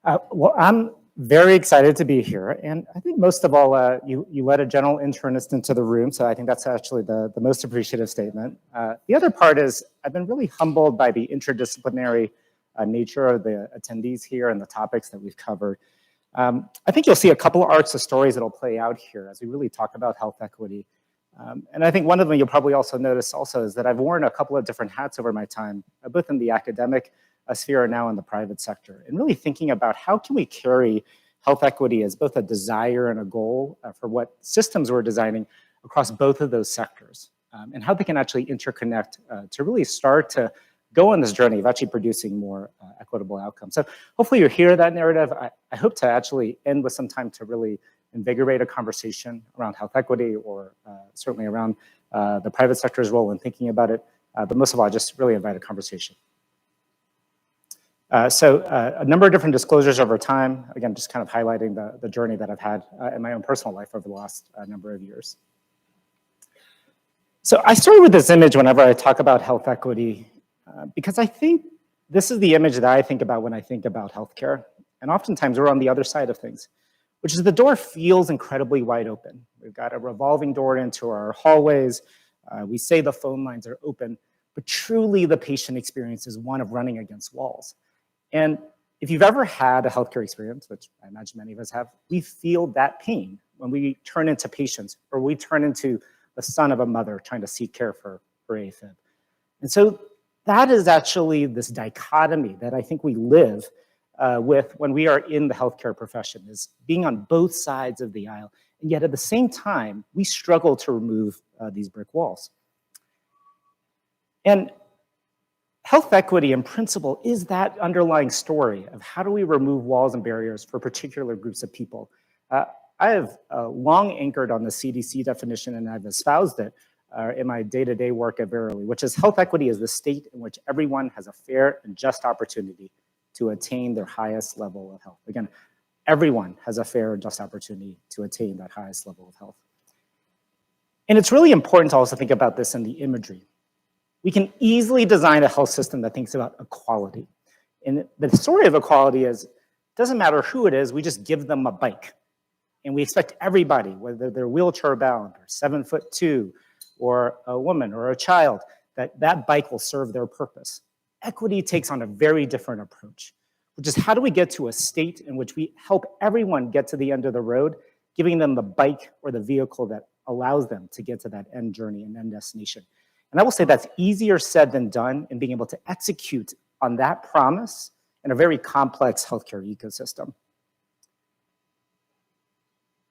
Well, I'm very excited to be here. And I think most of all, you let a general internist into the room. So I think that's actually the most appreciative statement. The other part is I've been really humbled by the interdisciplinary nature of the attendees here and the topics that we've covered. I think you'll see a couple of arcs of stories that'll play out here as we really talk about health equity. And I think one of them you'll probably also notice also is that I've worn a couple of different hats over my time, both in the academic sphere and now in the private sector, and really thinking about how can we carry health equity as both a desire and a goal for what systems we're designing across both of those sectors, and how they can actually interconnect to really start to go on this journey of actually producing more equitable outcomes. So hopefully you hear that narrative. I hope to actually end with some time to really invigorate a conversation around health equity or certainly around the private sector's role in thinking about it. But most of all, I just really invite a conversation. So a number of different disclosures over time, again, just kind of highlighting the journey that I've had in my own personal life over the last number of years. So I started with this image whenever I talk about health equity, because I think this is the image that I think about when I think about healthcare. And oftentimes we're on the other side of things, which is the door feels incredibly wide open. We've got a revolving door into our hallways. We say the phone lines are open, but truly the patient experience is one of running against walls. And if you've ever had a healthcare experience, which I imagine many of us have, we feel that pain when we turn into patients or we turn into the son of a mother trying to seek care for AFib. And so that is actually this dichotomy that I think we live with when we are in the healthcare profession, is being on both sides of the aisle. And yet at the same time, we struggle to remove these brick walls. And health equity in principle is that underlying story of how do we remove walls and barriers for particular groups of people. I have long anchored on the CDC definition, and I've espoused it in my day-to-day work at Verily, which is health equity is the state in which everyone has a fair and just opportunity to attain their highest level of health. Again, everyone has a fair and just opportunity to attain that highest level of health. And it's really important to also think about this in the imagery. We can easily design a health system that thinks about equality. And the story of equality is, it doesn't matter who it is, we just give them a bike. And we expect everybody, whether they're wheelchair bound or 7'2", or a woman or a child, that bike will serve their purpose. Equity takes on a very different approach, which is how do we get to a state in which we help everyone get to the end of the road, giving them the bike or the vehicle that allows them to get to that end journey and end destination. And I will say that's easier said than done in being able to execute on that promise in a very complex healthcare ecosystem.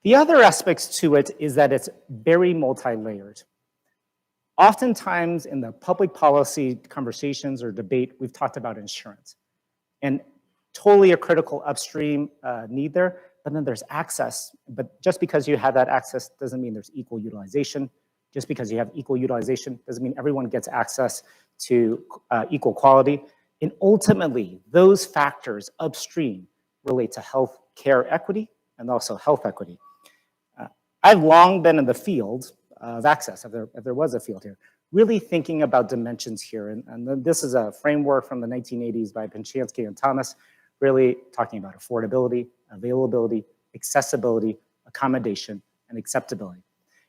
The other aspects to it is that it's very multi-layered. Oftentimes in the public policy conversations or debate, we've talked about insurance. And totally a critical upstream need there, but then there's access. But just because you have that access doesn't mean there's equal utilization. Just because you have equal utilization doesn't mean everyone gets access to equal quality. And ultimately, those factors upstream relate to health care equity and also health equity. I've long been in the field of access, if there was a field here, really thinking about dimensions here. And this is a framework from the 1980s by Penchansky and Thomas, really talking about affordability, availability, accessibility, accommodation, and acceptability.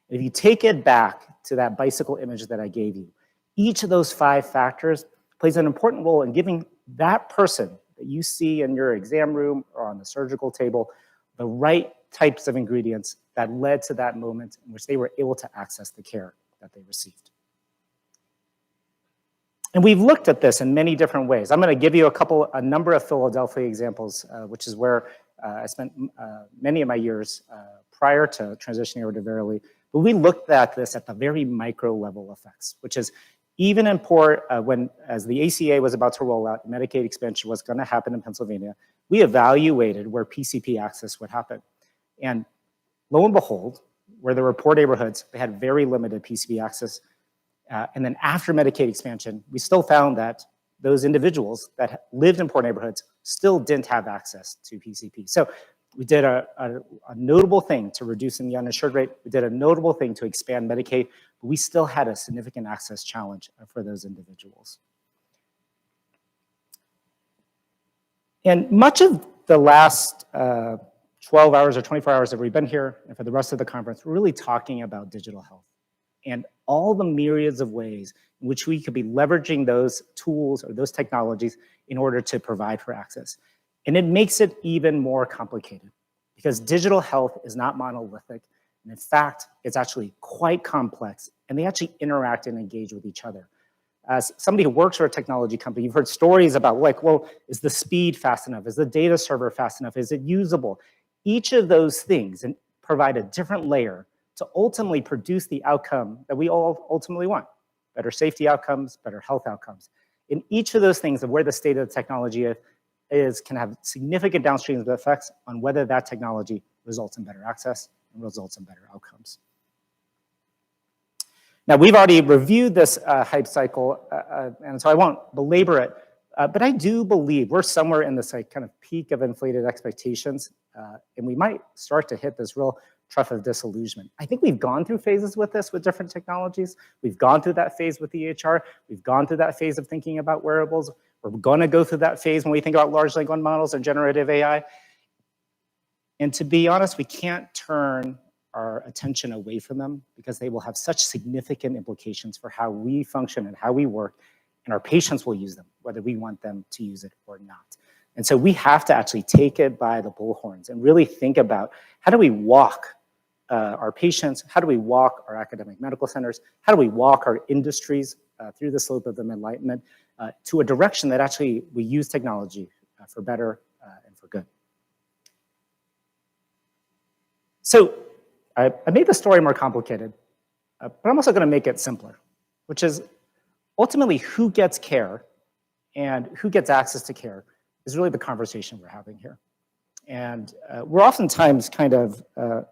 And if you take it back to that bicycle image that I gave you, each of those 5 factors plays an important role in giving that person that you see in your exam room or on the surgical table the right types of ingredients that led to that moment in which they were able to access the care that they received. And we've looked at this in many different ways. I'm going to give you a number of Philadelphia examples, which is where I spent many of my years prior to transitioning over to Verily. But we looked at this at the very micro level effects, which is even in poor, as the ACA was about to roll out, Medicaid expansion was going to happen in Pennsylvania, we evaluated where PCP access would happen. And lo and behold, where there were poor neighborhoods, they had very limited PCP access. And then after Medicaid expansion, we still found that those individuals that lived in poor neighborhoods still didn't have access to PCP. So we did a notable thing to reducing the uninsured rate. We did a notable thing to expand Medicaid, but we still had a significant access challenge for those individuals. And much of the last 12 hours or 24 hours that we've been here, and for the rest of the conference, we're really talking about digital health and all the myriads of ways in which we could be leveraging those tools or those technologies in order to provide for access. And it makes it even more complicated because digital health is not monolithic. And in fact, it's actually quite complex, and they actually interact and engage with each other. As somebody who works for a technology company, you've heard stories about like, well, is the speed fast enough? Is the data server fast enough? Is it usable? Each of those things provide a different layer to ultimately produce the outcome that we all ultimately want. Better safety outcomes, better health outcomes. And each of those things of where the state of the technology is can have significant downstream effects on whether that technology results in better access and results in better outcomes. Now, we've already reviewed this hype cycle, and so I won't belabor it, but I do believe we're somewhere in this like, kind of peak of inflated expectations, and we might start to hit this real trough of disillusionment. I think we've gone through phases with this with different technologies. We've gone through that phase with EHR. We've gone through that phase of thinking about wearables. We're going to go through that phase when we think about large language models and generative AI. And to be honest, we can't turn our attention away from them because they will have such significant implications for how we function and how we work, and our patients will use them, whether we want them to use it or not. And so we have to actually take it by the bullhorns and really think about how do we walk our patients, how do we walk our academic medical centers, how do we walk our industries through the slope of the enlightenment to a direction that actually we use technology for better and for good. So I made the story more complicated, but I'm also going to make it simpler, which is ultimately who gets care and who gets access to care is really the conversation we're having here. And we're oftentimes kind of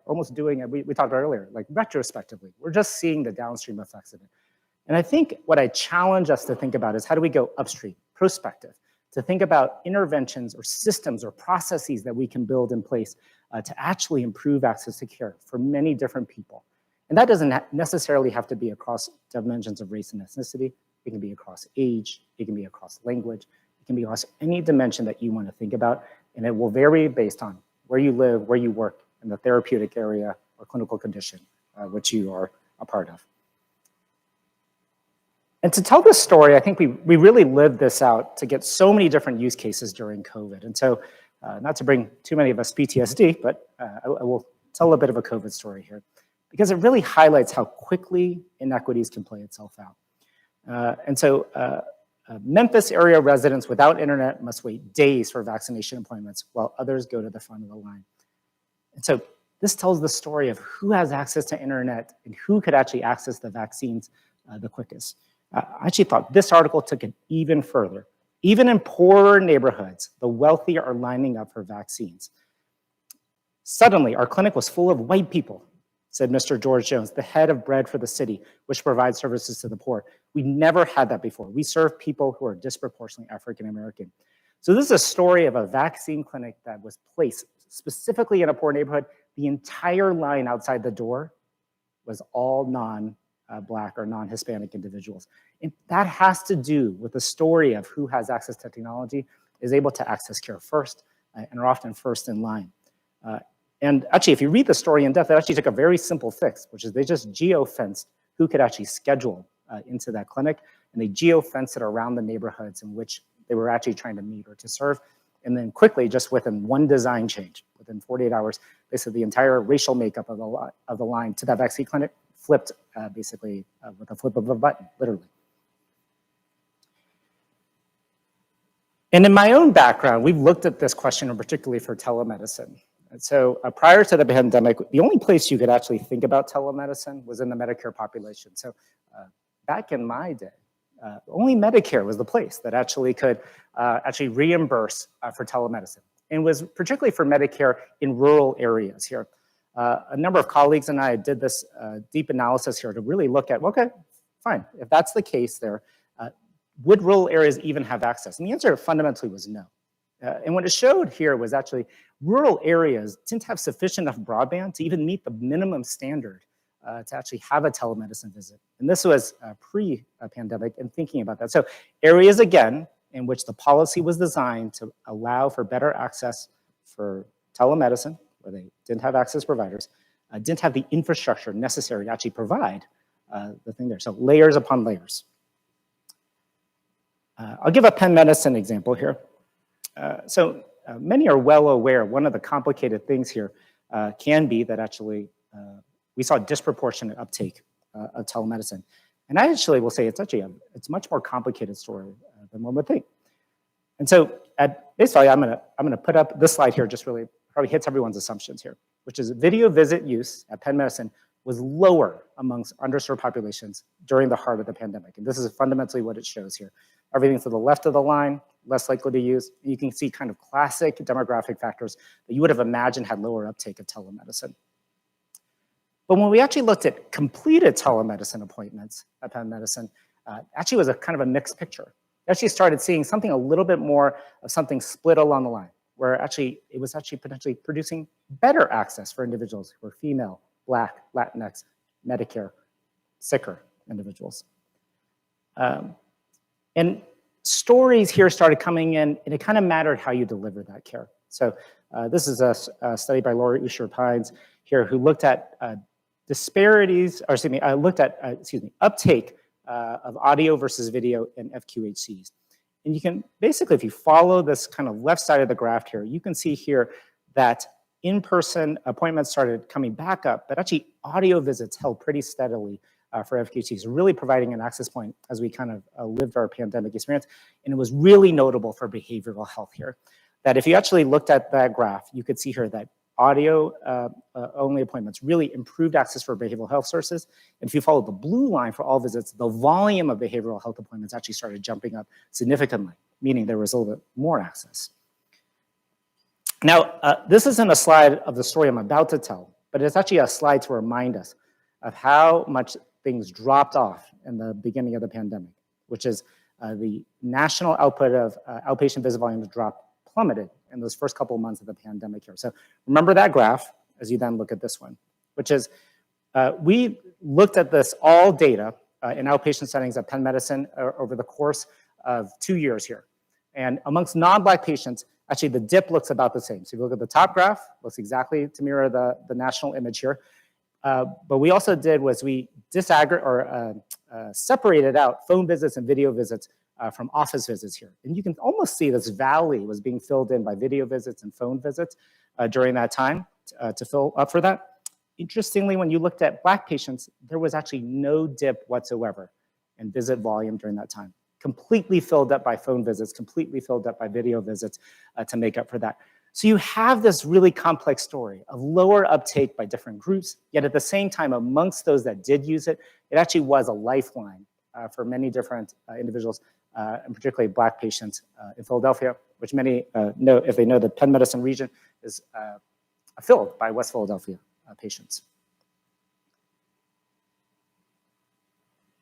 almost doing it, we talked earlier, like retrospectively. We're just seeing the downstream effects of it. And I think what I challenge us to think about is how do we go upstream, prospective, to think about interventions or systems or processes that we can build in place to actually improve access to care for many different people. And that doesn't necessarily have to be across dimensions of race and ethnicity. It can be across age. It can be across language. It can be across any dimension that you want to think about. And it will vary based on where you live, where you work, and the therapeutic area or clinical condition which you are a part of. And to tell this story, I think we really lived this out to get so many different use cases during COVID. And so not to bring too many of us PTSD, but I will tell a bit of a COVID story here because it really highlights how quickly inequities can play itself out. And so Memphis area residents without internet must wait days for vaccination appointments while others go to the front of the line. And so this tells the story of who has access to internet and who could actually access the vaccines the quickest. I actually thought this article took it even further. Even in poorer neighborhoods, the wealthy are lining up for vaccines. Suddenly, our clinic was full of white people, said Mr. George Jones, the head of Bread for the City, which provides services to the poor. We never had that before. We serve people who are disproportionately African American. So this is a story of a vaccine clinic that was placed specifically in a poor neighborhood. The entire line outside the door was all non-Black or non-Hispanic individuals. And that has to do with the story of who has access to technology, is able to access care first, and are often first in line. And actually, if you read the story in depth, it actually took a very simple fix, which is they just geo-fenced who could actually schedule into that clinic, and they geo-fenced it around the neighborhoods in which they were actually trying to meet or to serve. And then quickly, just within one design change, within 48 hours, they said the entire racial makeup of the line to that vaccine clinic flipped basically with a flip of a button, literally. And in my own background, we've looked at this question particularly for telemedicine. And so prior to the pandemic, the only place you could actually think about telemedicine was in the Medicare population. So back in my day, only Medicare was the place that actually could actually reimburse for telemedicine, and was particularly for Medicare in rural areas here. A number of colleagues and I did this deep analysis here to really look at, okay, fine, if that's the case there, would rural areas even have access? And the answer fundamentally was no. And what it showed here was actually rural areas didn't have sufficient enough broadband to even meet the minimum standard to actually have a telemedicine visit. And this was pre-pandemic and thinking about that. So areas, again, in which the policy was designed to allow for better access for telemedicine, where they didn't have access to providers, didn't have the infrastructure necessary to actually provide the thing there. So layers upon layers. I'll give a Penn Medicine example here. Many are well aware one of the complicated things here can be that actually we saw disproportionate uptake of telemedicine. And I actually will say it's actually it's a much more complicated story than one would think. And so at base value, I'm gonna put up this slide here, just really probably hits everyone's assumptions here, which is video visit use at Penn Medicine was lower amongst underserved populations during the heart of the pandemic. And this is fundamentally what it shows here. Everything to the left of the line, less likely to use. You can see kind of classic demographic factors that you would have imagined had lower uptake of telemedicine. But when we actually looked at completed telemedicine appointments at Penn Medicine, actually was a kind of a mixed picture. We actually started seeing something a little bit more of something split along the line, where actually it was actually potentially producing better access for individuals who were female, Black, Latinx, Medicare, sicker individuals. And stories here started coming in, and it kind of mattered how you deliver that care. So this is a study by Laura Usher-Pines here who looked at disparities, or excuse me, uptake of audio versus video in FQHCs. And you can basically, if you follow this kind of left side of the graph here, you can see here that in-person appointments started coming back up, but actually audio visits held pretty steadily for FQHCs, really providing an access point as we kind of lived our pandemic experience. And it was really notable for behavioral health here, that if you actually looked at that graph, you could see here that audio only appointments really improved access for behavioral health services. And if you follow the blue line for all visits, the volume of behavioral health appointments actually started jumping up significantly, meaning there was a little bit more access. Now, this isn't a slide of the story I'm about to tell, but it's actually a slide to remind us of how much things dropped off in the beginning of the pandemic, which is the national output of outpatient visit volumes plummeted in those first couple of months of the pandemic here. So remember that graph as you then look at this one, which is we looked at this all data in outpatient settings at Penn Medicine over the course of 2 years here. And amongst non-Black patients, actually the dip looks about the same. So if you look at the top graph, looks exactly to mirror the national image here. But we also did was we separated out phone visits and video visits from office visits here. And you can almost see this valley was being filled in by video visits and phone visits during that time to fill up for that. Interestingly, when you looked at Black patients, there was actually no dip whatsoever in visit volume during that time. Completely filled up by phone visits, completely filled up by video visits to make up for that. So you have this really complex story of lower uptake by different groups, yet at the same time, amongst those that did use it, it actually was a lifeline for many different individuals, and particularly Black patients in Philadelphia, which many know, if they know the Penn Medicine region is filled by West Philadelphia patients.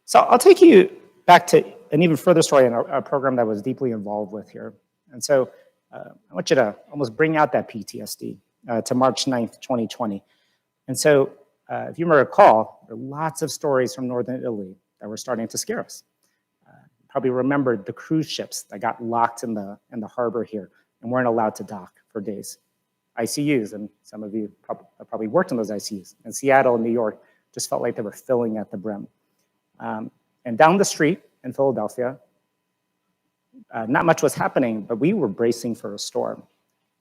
So I'll take you back to an even further story in a program that I was deeply involved with here. And so I want you to almost bring out that PTSD to March 9th, 2020. And so if you recall, there are lots of stories from Northern Italy that were starting to scare us. Probably remembered the cruise ships that got locked in the harbor here and weren't allowed to dock for days. ICUs, and some of you probably worked in those ICUs. In Seattle and New York, just felt like they were filling at the brim. And down the street in Philadelphia, not much was happening, but we were bracing for a storm.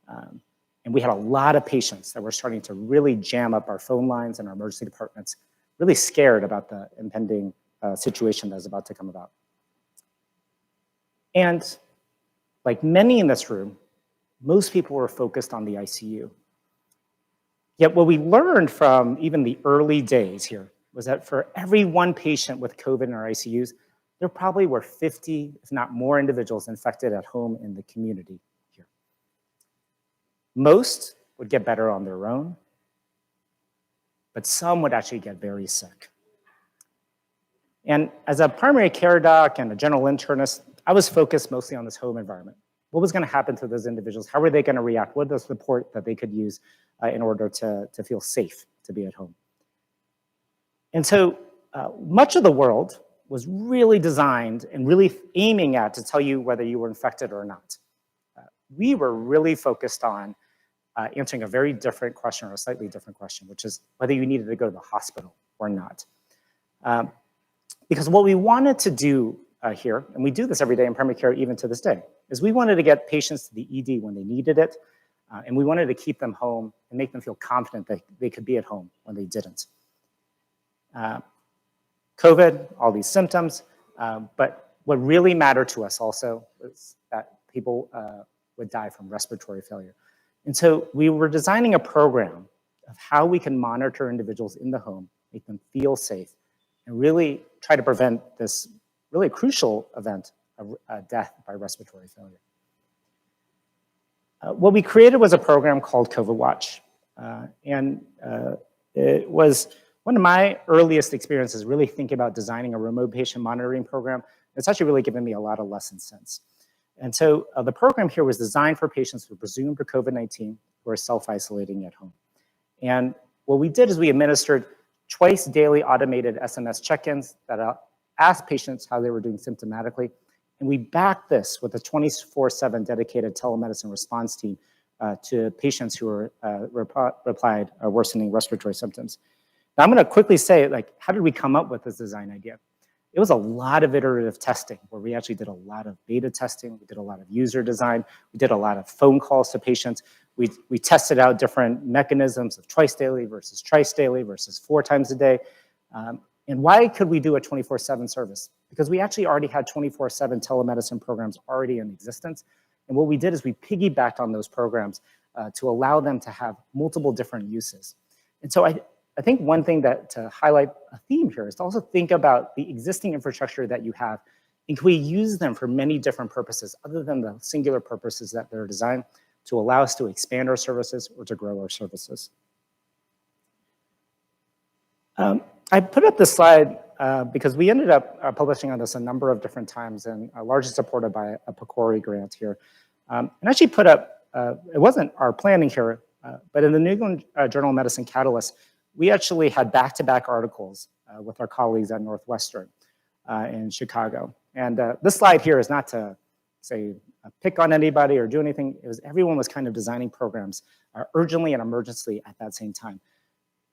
And we had a lot of patients that were starting to really jam up our phone lines and our emergency departments, really scared about the impending situation that was about to come about. And like many in this room, most people were focused on the ICU. Yet what we learned from even the early days here was that for every one patient with COVID in our ICUs, there probably were 50, if not more, individuals infected at home in the community here. Most would get better on their own, but some would actually get very sick. And as a primary care doc and a general internist, I was focused mostly on this home environment. What was going to happen to those individuals? How were they going to react? What was the support that they could use in order to feel safe to be at home? And so much of the world was really designed and really aiming at to tell you whether you were infected or not. We were really focused on answering a very different question or a slightly different question, which is whether you needed to go to the hospital or not. Because what we wanted to do here, and we do this every day in primary care even to this day, is we wanted to get patients to the ED when they needed it, and we wanted to keep them home and make them feel confident that they could be at home when they didn't. COVID, all these symptoms, but what really mattered to us also was that people would die from respiratory failure. And so we were designing a program of how we can monitor individuals in the home, make them feel safe, and really try to prevent this really crucial event of death by respiratory failure. What we created was a program called COVID Watch. It was one of my earliest experiences really thinking about designing a remote patient monitoring program. It's actually really given me a lot of lessons since. And so the program here was designed for patients who were presumed for COVID-19 who are self-isolating at home. And what we did is we administered twice daily automated SMS check-ins that asked patients how they were doing symptomatically. And we backed this with a 24/7 dedicated telemedicine response team to patients who were replied worsening respiratory symptoms. Now I'm gonna quickly say, like, how did we come up with this design idea? It was a lot of iterative testing where we actually did a lot of beta testing. We did a lot of user design. We did a lot of phone calls to patients. We tested out different mechanisms of twice daily versus thrice daily versus 4 times a day. And why could we do a 24/7 service? Because we actually already had 24/7 telemedicine programs already in existence. And what we did is we piggybacked on those programs to allow them to have multiple different uses. And so I think one thing that to highlight a theme here is to also think about the existing infrastructure that you have, and can we use them for many different purposes other than the singular purposes that they're designed to allow us to expand our services or to grow our services. I put up this slide because we ended up publishing on this a number of different times and largely supported by a PCORI grant here. And actually put up, it wasn't our planning here, but in the New England Journal of Medicine Catalyst, we actually had back-to-back articles with our colleagues at Northwestern in Chicago. And this slide here is not to say pick on anybody or do anything. It was everyone was kind of designing programs urgently and emergently at that same time.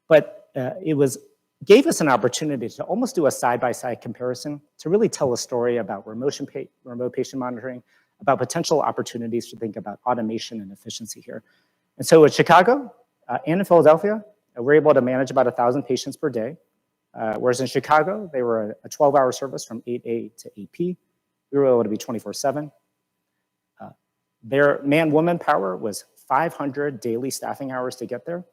But it gave us an opportunity to almost do a side-by-side comparison to really tell a story about remote patient monitoring, about potential opportunities to think about automation and efficiency here. And so at Chicago and in Philadelphia, we're able to manage about 1,000 patients per day. Whereas in Chicago, they were a 12-hour service from 8A to 8P. We were able to be 24/7. Their man-woman power was 500 daily staffing hours to get there.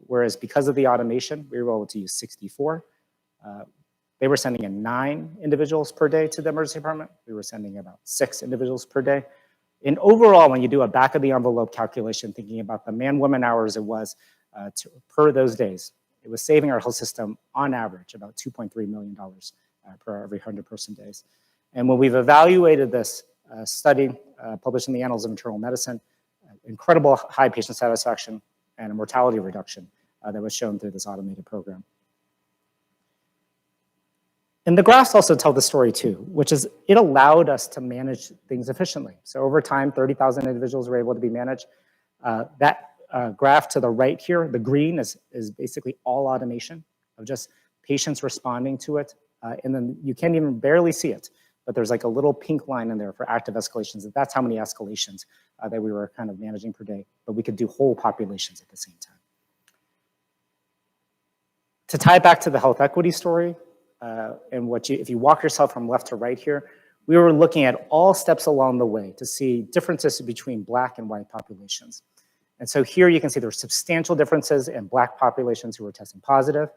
Whereas because of the automation, we were able to use 64. They were sending in 9 individuals per day to the emergency department. We were sending about 6 individuals per day. And overall, when you do a back of the envelope calculation, thinking about the man-woman hours it was per those days, it was saving our health system on average about $2.3 million per every 100-person days. And when we've evaluated this study published in the Annals of Internal Medicine, incredible high patient satisfaction and a mortality reduction that was shown through this automated program. And the graphs also tell the story too, which is it allowed us to manage things efficiently. So over time, 30,000 individuals were able to be managed. That graph to the right here, the green is basically all automation of just patients responding to it. And then you can't even barely see it, but there's like a little pink line in there for active escalations. And that's how many escalations that we were kind of managing per day, but we could do whole populations at the same time. To tie back to the health equity story, and if you walk yourself from left to right here, we were looking at all steps along the way to see differences between Black and white populations. And so here you can see there were substantial differences in Black populations who were testing positive,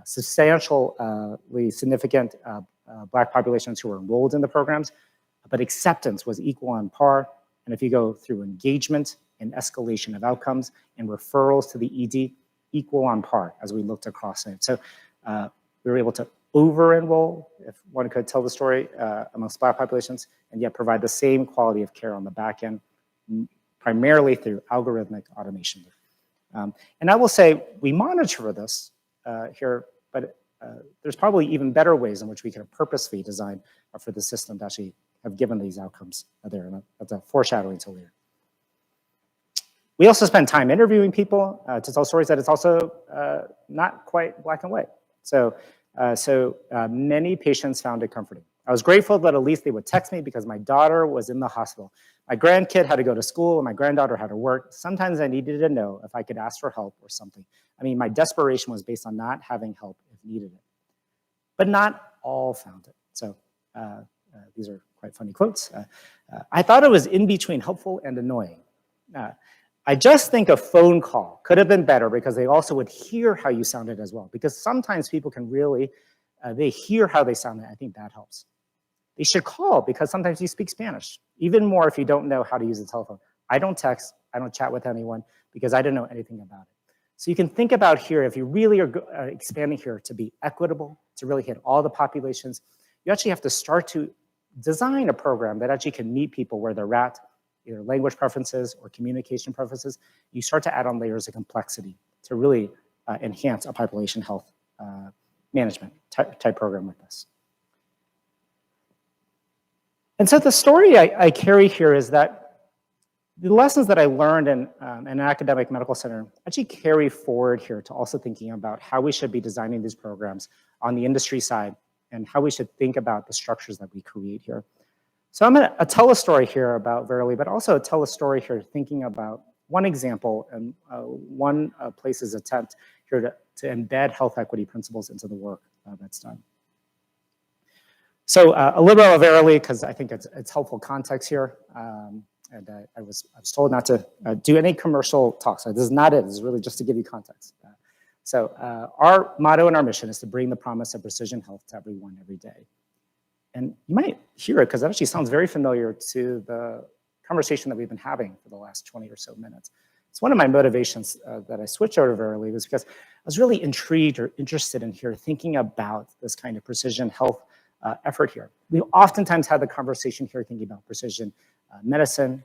substantially significant Black populations who were enrolled in the programs, but acceptance was equal on par. And if you go through engagement and escalation of outcomes and referrals to the ED, equal on par as we looked across it. So we were able to over-enroll, if one could tell the story, amongst Black populations, and yet provide the same quality of care on the back end, primarily through algorithmic automation. And I will say, we monitor this here, but there's probably even better ways in which we can purposefully design for the system to actually have given these outcomes there, and that's a foreshadowing to later. We also spend time interviewing people to tell stories that it's also not quite black and white. So many patients found it comforting. I was grateful that at least they would text me because my daughter was in the hospital. My grandkid had to go to school and my granddaughter had to work. Sometimes I needed to know if I could ask for help or something. I mean, my desperation was based on not having help if needed it. But not all found it. So these are quite funny quotes. I thought it was in between helpful and annoying. I just think a phone call could have been better because they also would hear how you sounded as well. Because sometimes people can really, they hear how they sound, and I think that helps. They should call because sometimes you speak Spanish, even more if you don't know how to use a telephone. I don't text, I don't chat with anyone because I didn't know anything about it. So you can think about here, if you really are expanding here to be equitable, to really hit all the populations, you actually have to start to design a program that actually can meet people where they're at, either language preferences or communication preferences. You start to add on layers of complexity to really enhance a population health management type program like this. And so the story I carry here is that the lessons that I learned in an academic medical center actually carry forward here to also thinking about how we should be designing these programs on the industry side and how we should think about the structures that we create here. So I'm gonna tell a story here about Verily, but also tell a story here thinking about one example and one place's attempt here to embed health equity principles into the work that's done. So a little bit of Verily, because I think it's helpful context here. And I was told not to do any commercial talks. So this is not it. This is really just to give you context. So our motto and our mission is to bring the promise of precision health to everyone every day. And you might hear it because that actually sounds very familiar to the conversation that we've been having for the last 20 or so minutes. It's one of my motivations that I switched over to Verily was because I was really intrigued or interested in here thinking about this kind of precision health effort here. We oftentimes have the conversation here thinking about precision medicine,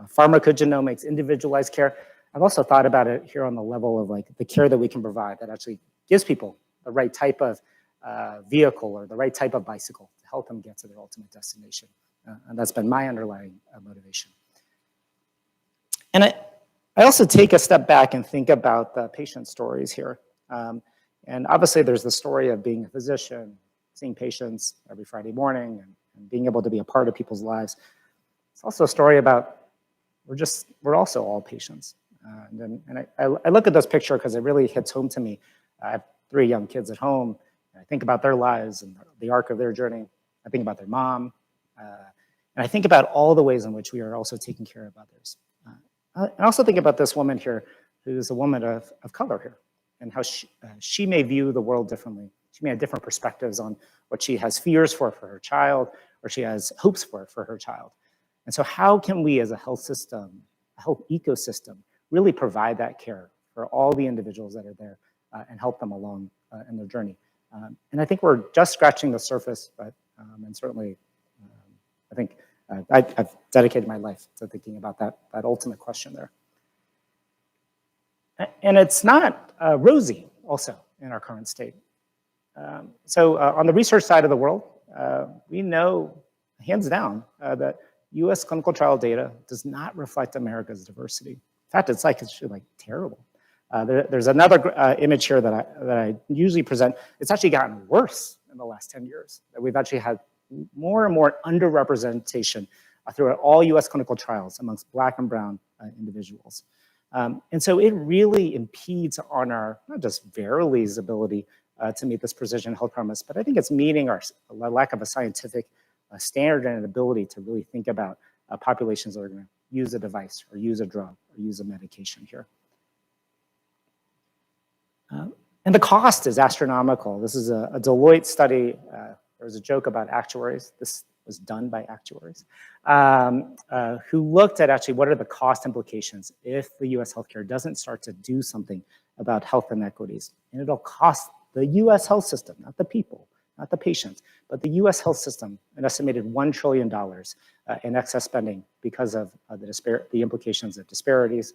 pharmacogenomics, individualized care. I've also thought about it here on the level of like the care that we can provide that actually gives people the right type of vehicle or the right type of bicycle to help them get to their ultimate destination. And that's been my underlying motivation. And I also take a step back and think about the patient stories here. And obviously there's the story of being a physician, seeing patients every Friday morning and being able to be a part of people's lives. It's also a story about we're also all patients. And I look at this picture because it really hits home to me. I have 3 young kids at home. And I think about their lives and the arc of their journey. I think about their mom. And I think about all the ways in which we are also taking care of others. I also think about this woman here, who's a woman of color here, and how she may view the world differently. She may have different perspectives on what she has fears for her child, or she has hopes for her child. And so how can we as a health system, a health ecosystem, really provide that care for all the individuals that are there and help them along in their journey? And I think we're just scratching the surface, but and certainly I think I've dedicated my life to thinking about that ultimate question there. And it's not rosy also in our current state. So on the research side of the world, we know hands down that US clinical trial data does not reflect America's diversity. In fact, it's like terrible. There's another image here that I usually present. It's actually gotten worse in the last 10 years. That we've actually had more and more underrepresentation throughout all US clinical trials amongst Black and brown individuals. And so it really impedes on our, not just Verily's ability to meet this precision health promise, but I think it's meeting our lack of a scientific standard and an ability to really think about populations that are going to use a device or use a drug or use a medication here. And the cost is astronomical. This is a Deloitte study. There was a joke about actuaries. This was done by actuaries who looked at actually what are the cost implications if the US healthcare doesn't start to do something about health inequities. And it'll cost the US health system, not the people, not the patients, but the US health system, an estimated $1 trillion in excess spending because of the implications of disparities,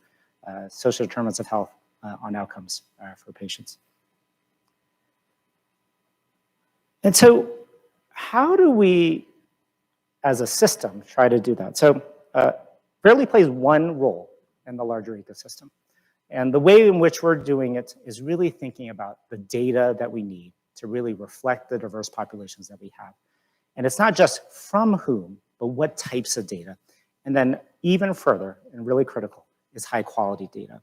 social determinants of health on outcomes for patients. And so how do we, as a system, try to do that? So Verily plays one role in the larger ecosystem. And the way in which we're doing it is really thinking about the data that we need to really reflect the diverse populations that we have. And it's not just from whom, but what types of data. And then even further, and really critical, is high quality data.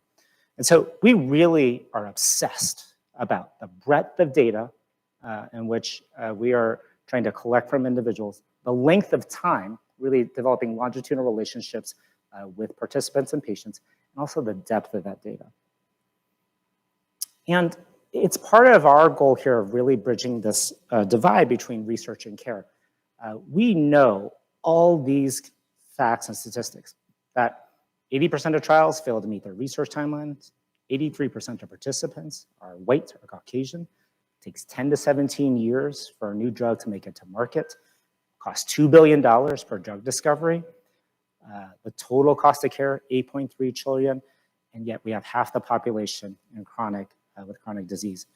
And so we really are obsessed about the breadth of data in which we are trying to collect from individuals, the length of time, really developing longitudinal relationships with participants and patients, and also the depth of that data. And it's part of our goal here of really bridging this divide between research and care. We know all these facts and statistics, that 80% of trials fail to meet their research timelines, 83% of participants are white or Caucasian, it takes 10 to 17 years for a new drug to make it to market, costs $2 billion per drug discovery, the total cost of care, 8.3 trillion, and yet we have half the population in with chronic disease.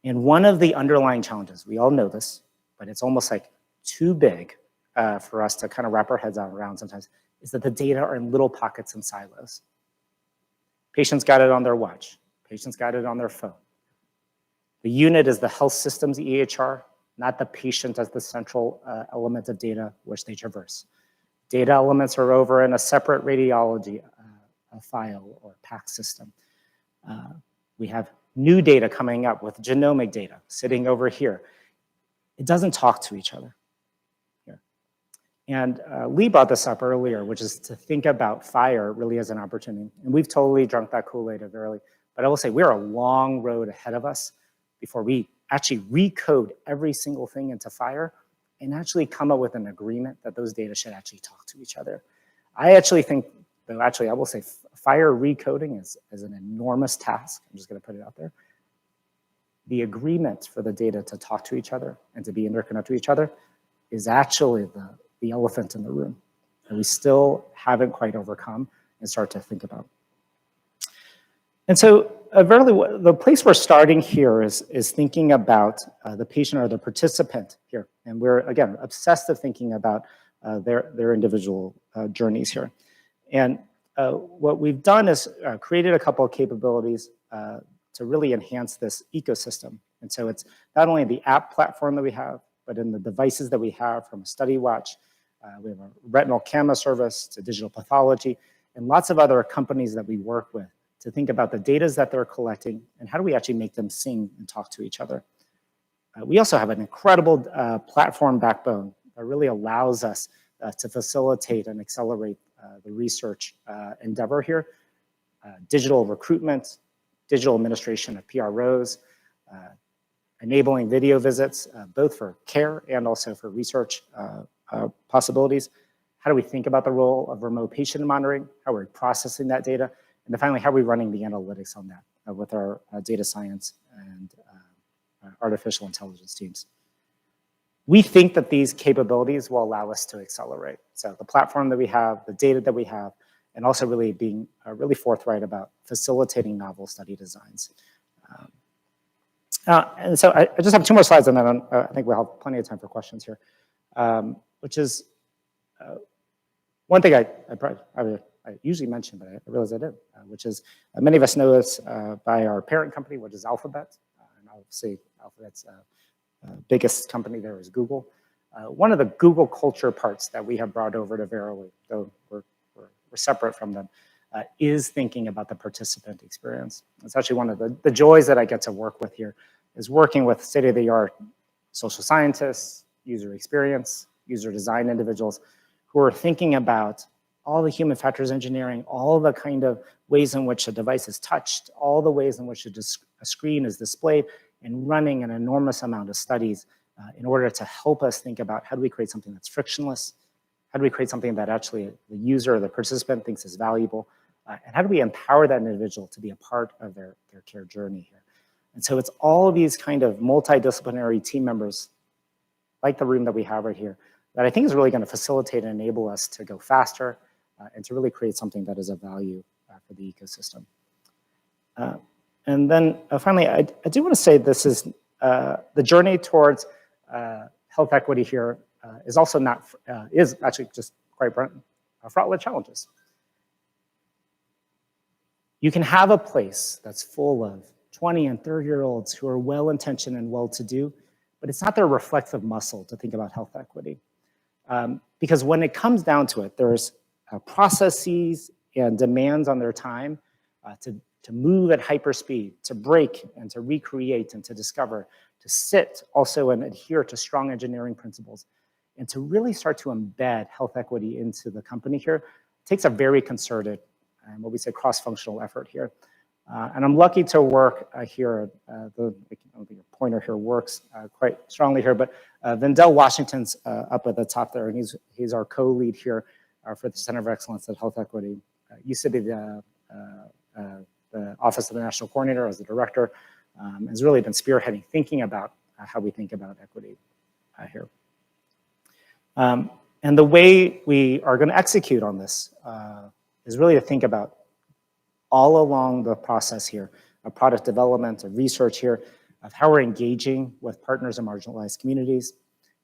And one of the underlying challenges, we all know this, but it's almost like too big for us to kind of wrap our heads around sometimes, is that the data are in little pockets and silos. Patients got it on their watch. Patients got it on their phone. The unit is the health system's EHR, not the patient as the central element of data which they traverse. Data elements are over in a separate radiology file or PAC system. We have new data coming up with genomic data sitting over here. It doesn't talk to each other. Here. And Lee brought this up earlier, which is to think about FHIR really as an opportunity. And we've totally drunk that Kool-Aid of Verily. But I will say we're a long road ahead of us before we actually recode every single thing into FHIR and actually come up with an agreement that those data should actually talk to each other. I actually think, though actually I will say FHIR recoding is an enormous task. I'm just gonna put it out there. The agreement for the data to talk to each other and to be interconnected to each other is actually the elephant in the room that we still haven't quite overcome and start to think about. And so Verily, the place we're starting here is thinking about the patient or the participant here. And we're, again, obsessed with thinking about their individual journeys here. And what we've done is created a couple of capabilities to really enhance this ecosystem. And so it's not only the app platform that we have, but in the devices that we have from a study watch. We have a retinal camera service to digital pathology, and lots of other companies that we work with to think about the data that they're collecting and how do we actually make them sing and talk to each other. We also have an incredible platform backbone that really allows us to facilitate and accelerate the research endeavor here. Digital recruitment, digital administration of PROs, enabling video visits, both for care and also for research possibilities. How do we think about the role of remote patient monitoring? How are we processing that data? And then finally, how are we running the analytics on that with our data science and artificial intelligence teams? We think that these capabilities will allow us to accelerate. So the platform that we have, the data that we have, and also really being really forthright about facilitating novel study designs. And so I just have two more slides, and then I think we'll have plenty of time for questions here, which is one thing I usually mention, but I realize I did, which is many of us know this by our parent company, which is Alphabet. And obviously, Alphabet's biggest company there is Google. One of the Google culture parts that we have brought over to Verily, though we're separate from them, is thinking about the participant experience. It's actually one of the joys that I get to work with here, is working with state-of-the-art social scientists, user experience, user design individuals who are thinking about all the human factors engineering, all the kind of ways in which a device is touched, all the ways in which a screen is displayed, and running an enormous amount of studies in order to help us think about how do we create something that's frictionless, how do we create something that actually the user or the participant thinks is valuable, and how do we empower that individual to be a part of their care journey here. And so it's all of these kind of multidisciplinary team members, like the room that we have right here, that I think is really going to facilitate and enable us to go faster and to really create something that is of value for the ecosystem. And then finally, I do want to say this is the journey towards health equity here is also not, is actually just quite fraught with challenges. You can have a place that's full of 20 and 30-year-olds who are well-intentioned and well-to-do, but it's not their reflective muscle to think about health equity. Because when it comes down to it, there's processes and demands on their time to move at hyperspeed, to break and to recreate and to discover, to sit also and adhere to strong engineering principles, and to really start to embed health equity into the company here. It takes a very concerted and what we say cross-functional effort here. And I'm lucky to work here. I don't think your pointer here works quite strongly here, but Vendel Washington's up at the top there, and he's our co-lead here for the Center of Excellence at Health Equity. Used to be the Office of the National Coordinator as the director, has really been spearheading thinking about how we think about equity here. And the way we are going to execute on this is really to think about all along the process here of product development, of research here, of how we're engaging with partners in marginalized communities,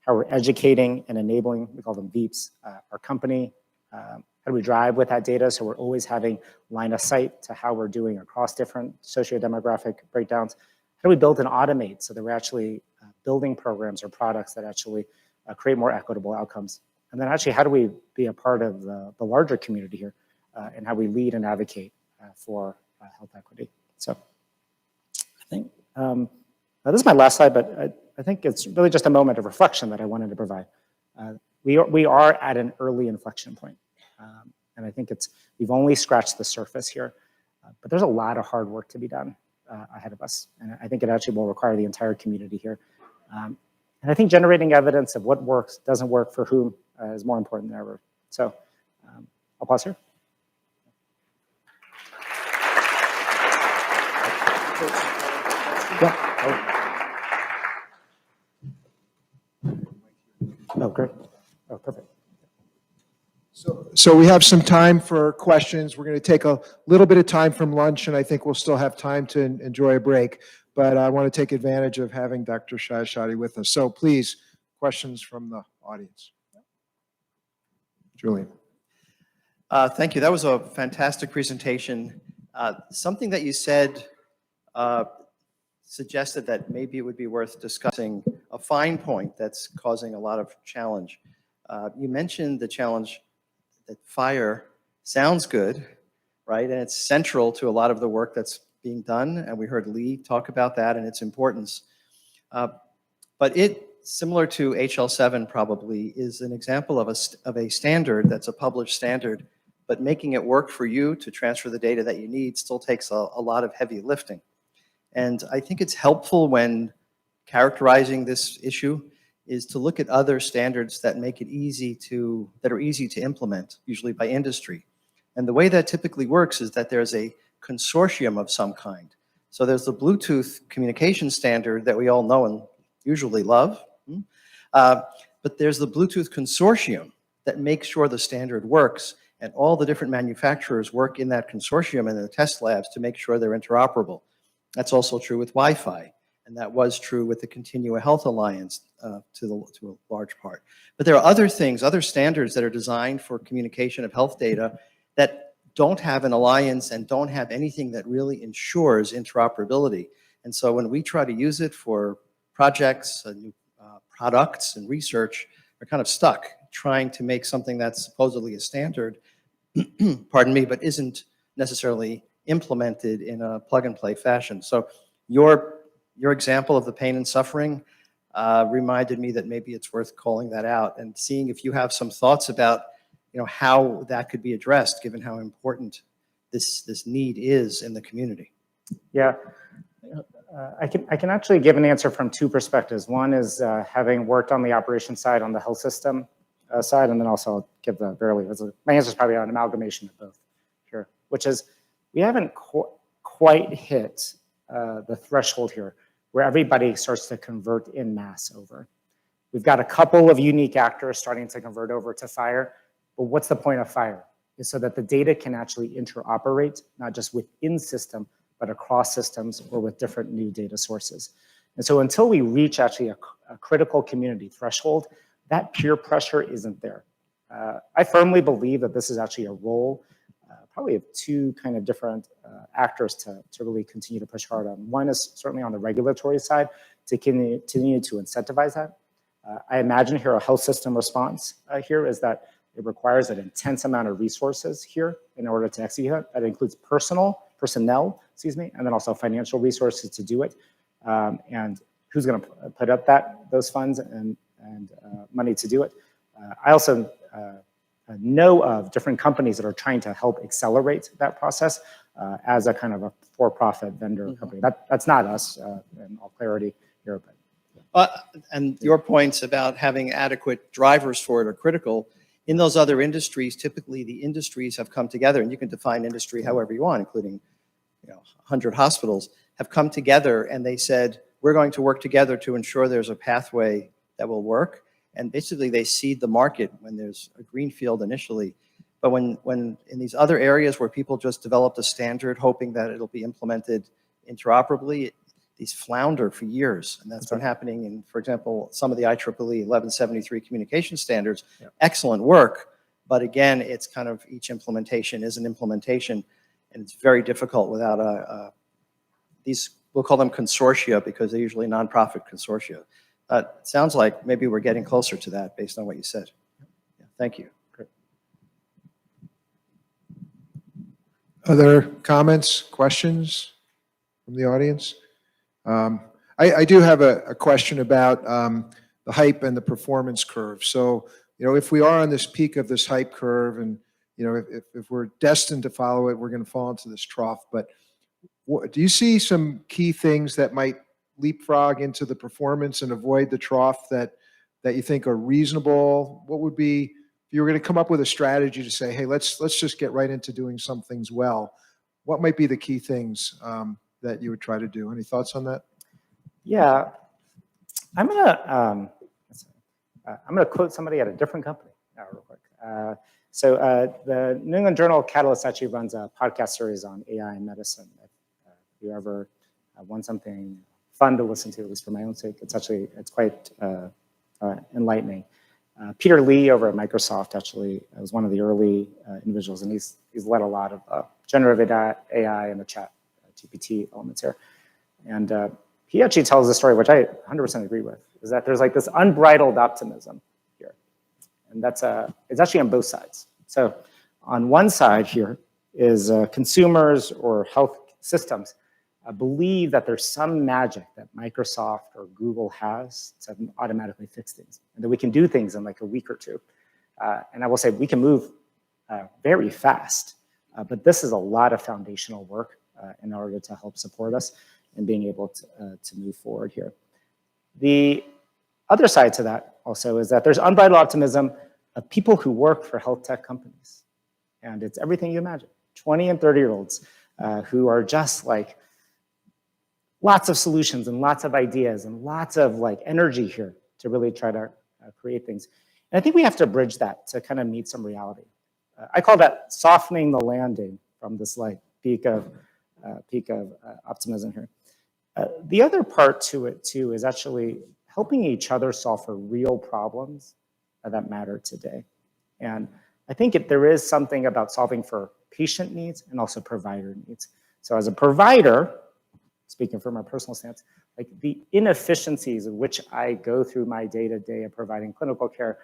how we're educating and enabling, we call them VEEPs, our company, how do we drive with that data so we're always having line of sight to how we're doing across different socio-demographic breakdowns, how do we build and automate so that we're actually building programs or products that actually create more equitable outcomes, and then actually how do we be a part of the larger community here and how we lead and advocate for health equity. So I think this is my last slide, but I think it's really just a moment of reflection that I wanted to provide. We are at an early inflection point, and I think we've only scratched the surface here, but there's a lot of hard work to be done ahead of us, and I think it actually will require the entire community here. And I think generating evidence of what works, doesn't work for whom is more important than ever. So I'll pause here. Yeah. Oh, great. Oh, perfect. So we have some time for questions. We're going to take a little bit of time from lunch, and I think we'll still have time to enjoy a break. But I want to take advantage of having Dr. Chaiyachati with us. So please, questions from the audience. Julian. Thank you. That was a fantastic presentation. Something that you said suggested that maybe it would be worth discussing a fine point that's causing a lot of challenge. You mentioned the challenge that fire sounds good, right? And it's central to a lot of the work that's being done. And we heard Lee talk about that and its importance. But it, similar to HL7 probably, is an example of a standard that's a published standard, but making it work for you to transfer the data that you need still takes a lot of heavy lifting. And I think it's helpful when characterizing this issue is to look at other standards that make it that are easy to implement, usually by industry. And the way that typically works is that there's a consortium of some kind. So there's the Bluetooth communication standard that we all know and usually love, but there's the Bluetooth consortium that makes sure the standard works, and all the different manufacturers work in that consortium in the test labs to make sure they're interoperable. That's also true with Wi-Fi, and that was true with the Continua Health Alliance to a large part. But there are other things, other standards that are designed for communication of health data that don't have an alliance and don't have anything that really ensures interoperability. And so when we try to use it for projects, new products and research, we're kind of stuck trying to make something that's supposedly a standard, pardon me, but isn't necessarily implemented in a plug-and-play fashion. So your example of the pain and suffering reminded me that maybe it's worth calling that out and seeing if you have some thoughts about how that could be addressed, given how important this need is in the community. Yeah, I can actually give an answer from two perspectives. One is having worked on the operations side, on the health system side, and then also I'll give the Verily. My answer is probably an amalgamation of both here, which is we haven't quite hit the threshold here where everybody starts to convert in mass over. We've got a couple of unique actors starting to convert over to FHIR, but what's the point of FHIR? Is so that the data can actually interoperate, not just within system, but across systems or with different new data sources. And so until we reach actually a critical community threshold, that peer pressure isn't there. I firmly believe that this is actually a role probably have two kind of different actors to really continue to push hard on. One is certainly on the regulatory side to continue to incentivize that. I imagine here a health system response here is that it requires an intense amount of resources here in order to execute it. That includes personnel, and then also financial resources to do it. And who's going to put up those funds and money to do it? I also know of different companies that are trying to help accelerate that process as a kind of a for-profit vendor company. That's not us, in all clarity here. And your points about having adequate drivers for it are critical. In those other industries, typically the industries have come together, and you can define industry however you want, including 100 hospitals, have come together and they said, we're going to work together to ensure there's a pathway that will work. And basically they seed the market when there's a greenfield initially. But when in these other areas where people just developed a standard hoping that it'll be implemented interoperably, these flounder for years. And that's been happening in, for example, some of the IEEE 1173 communication standards. Excellent work. But again, it's kind of each implementation is an implementation. And it's very difficult without these, we'll call them consortia because they're usually nonprofit consortia. It sounds like maybe we're getting closer to that based on what you said. Yeah, thank you. Great. Other comments, questions from the audience? I do have a question about the hype and the performance curve. So, if we are on this peak of this hype curve and, if we're destined to follow it, we're going to fall into this trough. But do you see some key things that might leapfrog into the performance and avoid the trough that you think are reasonable? What would be, if you were going to come up with a strategy to say, hey, let's just get right into doing some things well, what might be the key things that you would try to do? Any thoughts on that? Yeah, I'm gonna quote somebody at a different company real quick. So the New England Journal of Catalyst actually runs a podcast series on AI in medicine. If you ever want something fun to listen to, at least for my own sake, it's quite enlightening. Peter Lee over at Microsoft actually was one of the early individuals, and he's led a lot of generative AI and the chat GPT elements here. And he actually tells a story, which I 100% agree with, is that there's like this unbridled optimism here. And it's actually on both sides. So on one side here is consumers or health systems believe that there's some magic that Microsoft or Google has to automatically fix things, and that we can do things in like a week or two. And I will say we can move very fast, but this is a lot of foundational work in order to help support us in being able to move forward here. The other side to that also is that there's unbridled optimism of people who work for health tech companies. And it's everything you imagine, 20 and 30-year-olds who are just like lots of solutions and lots of ideas and lots of like energy here to really try to create things. And I think we have to bridge that to kind of meet some reality. I call that softening the landing from this like peak of optimism here. The other part to it too is actually helping each other solve for real problems that matter today. And I think there is something about solving for patient needs and also provider needs. So as a provider, speaking from my personal stance, like the inefficiencies in which I go through my day-to-day of providing clinical care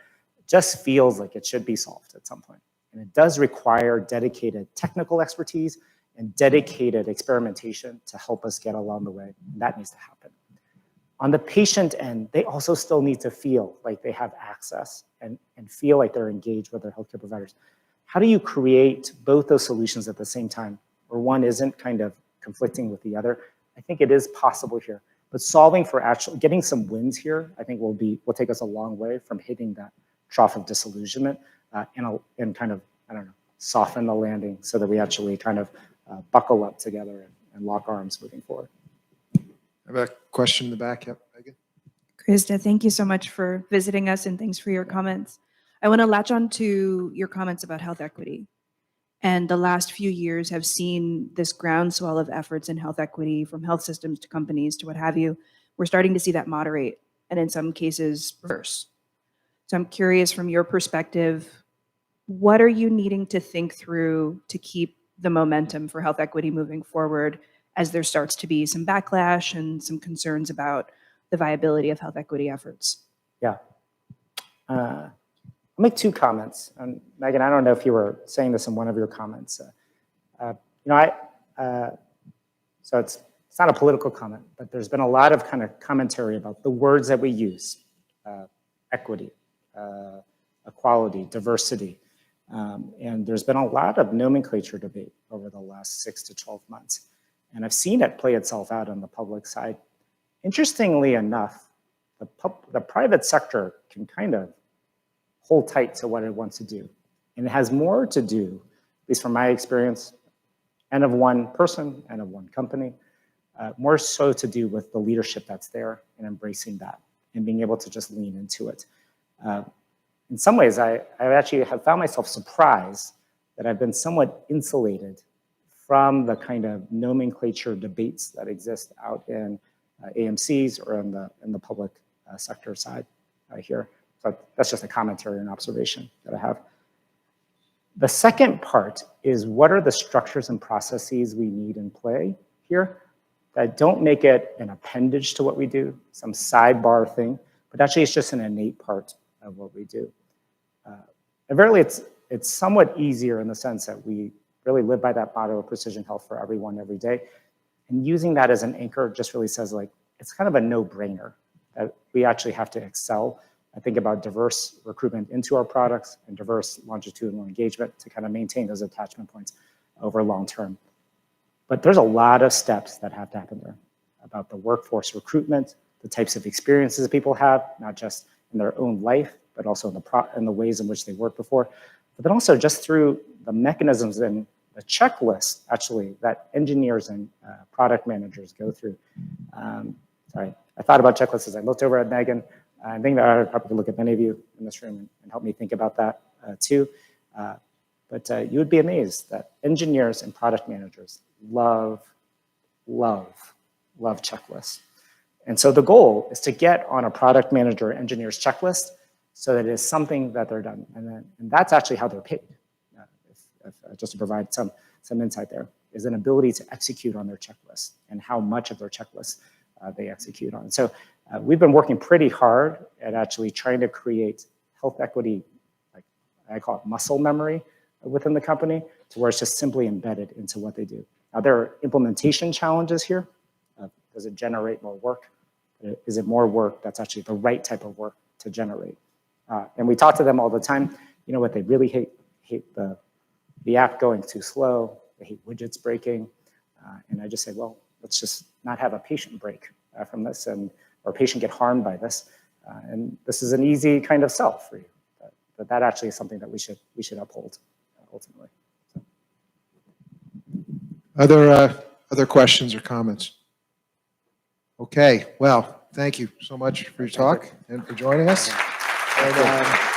just feels like it should be solved at some point. And it does require dedicated technical expertise and dedicated experimentation to help us get along the way. And that needs to happen. On the patient end, they also still need to feel like they have access and feel like they're engaged with their healthcare providers. How do you create both those solutions at the same time, where one isn't kind of conflicting with the other? I think it is possible here, but solving for actually getting some wins here, I think will take us a long way from hitting that trough of disillusionment and kind of, I don't know, soften the landing so that we actually kind of buckle up together and lock arms moving forward. I have a question in the back. Yep, Megan. Krisda, thank you so much for visiting us and thanks for your comments. I want to latch on to your comments about health equity. And the last few years have seen this groundswell of efforts in health equity from health systems to companies to what have you. We're starting to see that moderate and in some cases reverse. So I'm curious from your perspective, what are you needing to think through to keep the momentum for health equity moving forward as there starts to be some backlash and some concerns about the viability of health equity efforts? Yeah. I'll make two comments. And Megan, I don't know if you were saying this in one of your comments. So it's not a political comment, but there's been a lot of kind of commentary about the words that we use, equity, equality, diversity. And there's been a lot of nomenclature debate over the last 6 to 12 months. And I've seen it play itself out on the public side. Interestingly enough, the private sector can kind of hold tight to what it wants to do. And it has more to do, at least from my experience, and of one person and of one company, more so to do with the leadership that's there and embracing that and being able to just lean into it. In some ways, I actually have found myself surprised that I've been somewhat insulated from the kind of nomenclature debates that exist out in AMCs or in the public sector side here. So that's just a commentary and observation that I have. The second part is, what are the structures and processes we need in play here that don't make it an appendage to what we do, some sidebar thing, but actually it's just an innate part of what we do. And Verily, it's somewhat easier in the sense that we really live by that motto of precision health for everyone every day. And using that as an anchor just really says, like, it's kind of a no-brainer that we actually have to excel. I think about diverse recruitment into our products and diverse longitudinal engagement to kind of maintain those attachment points over long term. But there's a lot of steps that have to happen there about the workforce recruitment, the types of experiences that people have, not just in their own life, but also in the ways in which they worked before, but then also just through the mechanisms and the checklist, actually, that engineers and product managers go through. Sorry, I thought about checklists as I looked over at Megan. I think that I would probably look at many of you in this room and help me think about that too. But you would be amazed that engineers and product managers love checklists. And so the goal is to get on a product manager or engineer's checklist so that it is something that they're done. And that's actually how they're paid. Just to provide some insight there, is an ability to execute on their checklist and how much of their checklist they execute on. So we've been working pretty hard at actually trying to create health equity, like I call it muscle memory within the company, to where it's just simply embedded into what they do. Now, there are implementation challenges here. Does it generate more work? Is it more work that's actually the right type of work to generate? And we talk to them all the time. You know what they really hate the app going too slow. They hate widgets breaking. And I just say, well, let's just not have a patient break from this or a patient get harmed by this. And this is an easy kind of sell for you. But that actually is something that we should uphold ultimately. So. Other questions or comments? Okay, well, thank you so much for your talk and for joining us. And,